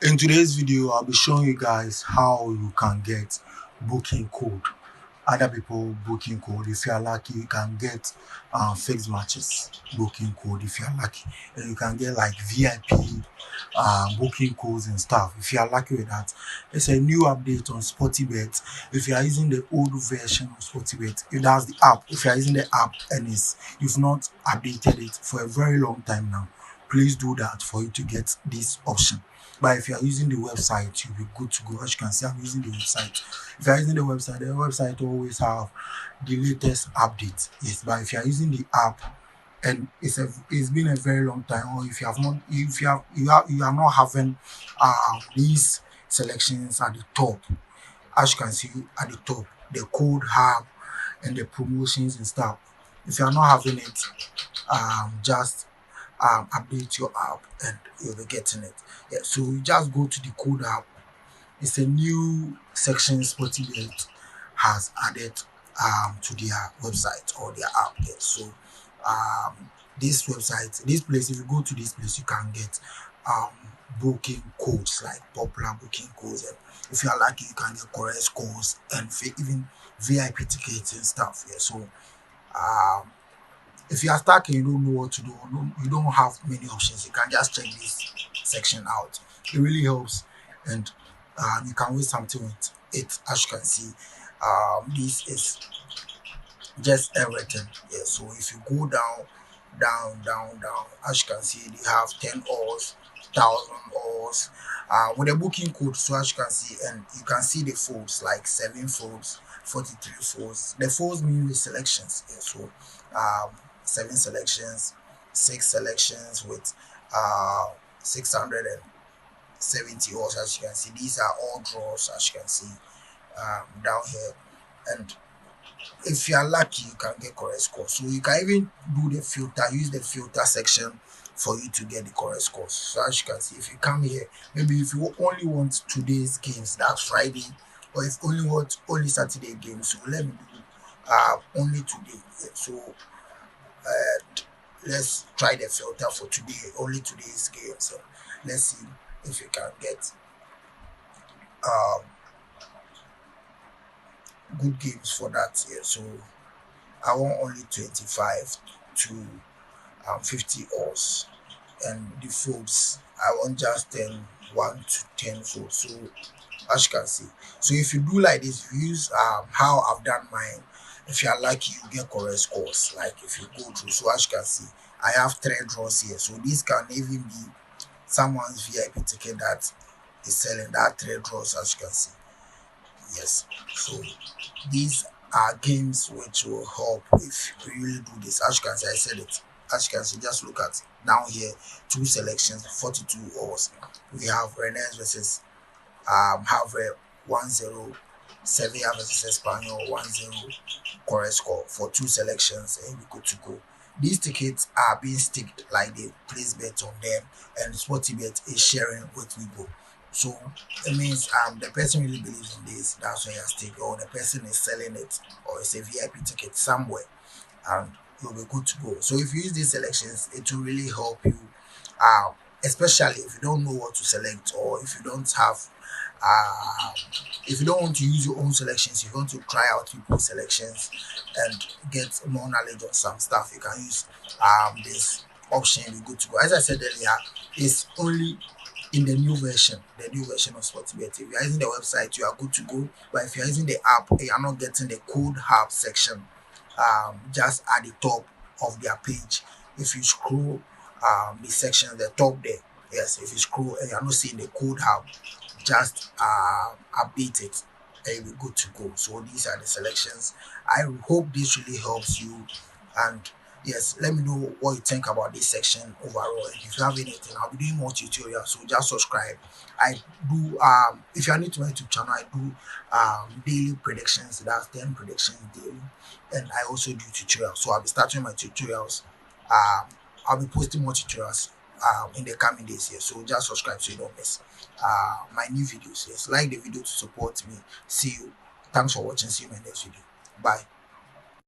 In today's video, I'll be showing you guys how you can get booking code. Other people booking code. If you are lucky, you can get fixed matches booking code if you are lucky, and you can get like VIP booking codes and stuff if you are lucky with that. It's a new update on sportybet. If you are using the old version of sportybet, if that's the app, if you are using the app and you've not updated it for a very long time now, please do that for you to get this option. But if you are using the website, you'll be good to go. As you can see, I'm using the website. If you are using the website always have the latest update. Yes, but if you are using the app and it's been a very long time, or if you have not, if you are not having these selections at the top, as you can see at the top, the code hub and the promotions and stuff. If you are not having it, just update your app and you'll be getting it. Yeah, so you just go to the code app. It's a new section Sportybet has added to their website or their app. Yeah. So this website, this place, if you go to this place, you can get booking codes, like popular booking codes, and if you are lucky, you can get correct scores and even VIP tickets and stuff. Yeah. So if you are stuck and you don't know what to do, or you don't have many options, you can just check this section out. It really helps, and you can win something with it. As you can see, this is just everything. Yeah, so if you go down, as you can see, they have 10 hours, 1,000 hours with a booking code. So as you can see, and you can see the folds, like 7 folds, 43 folds. The folds mean with selections. Yeah, so 7 selections, 6 selections with 670 hours. As you can see, these are all draws, as you can see down here. And if you are lucky, you can get correct score. So you can even do the filter, use the filter section for you to get the correct scores. So as you can see, if you come here, maybe if you only want today's games, that's Friday, or if only want only Saturday games, so let me do only today. So let's try the filter for today, only today's games. So let's see if you can get good games for that. Yeah, so I want only 25 to 50 hours, and the folds I want just 1 to 10 folds. So as you can see, so if you do like this, use how I've done mine, if you are lucky, you get correct scores. Like if you go through, so as you can see, I have 3 draws here. So this can even be someone's VIP ticket that is selling that 3 draws, as you can see. Yes, so these are games which will help if you really do this. As you can see, I said it. As you can see, just look at down here, 2 selections, 42 hours. We have Rennes versus Havre 1-0, Sevilla versus Espanyol 1-0, correct score for 2 selections, and we good to go. These tickets are being sticked, like they place bets on them, and Sportybet is sharing with Weibo. So it means the person really believes in this, that's why you stick, or the person is selling it, or it's a VIP ticket somewhere, and you'll be good to go. So if you use these selections, it will really help you, especially if you don't know what to select, or if you don't have if you don't want to use your own selections, you want to try out people's selections and get more knowledge on some stuff, you can use this option. You'll be good to go. As I said earlier, it's only in the new version of Sportybet. If you are using the website, you are good to go. But if you are using the app, you are not getting the code hub section just at the top of their page. If you scroll the section at the top there, yes, if you scroll and you are not seeing the code hub, just update it and you'll be good to go. So these are the selections. I hope this really helps you, and yes, let me know what you think about this section overall. And if you have anything, I'll be doing more tutorials, so just subscribe. I do if you are new to my YouTube channel, I do daily predictions. That's 10 predictions daily, and I also do tutorials. So I'll be starting my tutorials. I'll be posting more tutorials in the coming days here. So just subscribe so you don't miss my new videos. Yes, like the video to support me. See you. Thanks for watching. See you in my next video. Bye.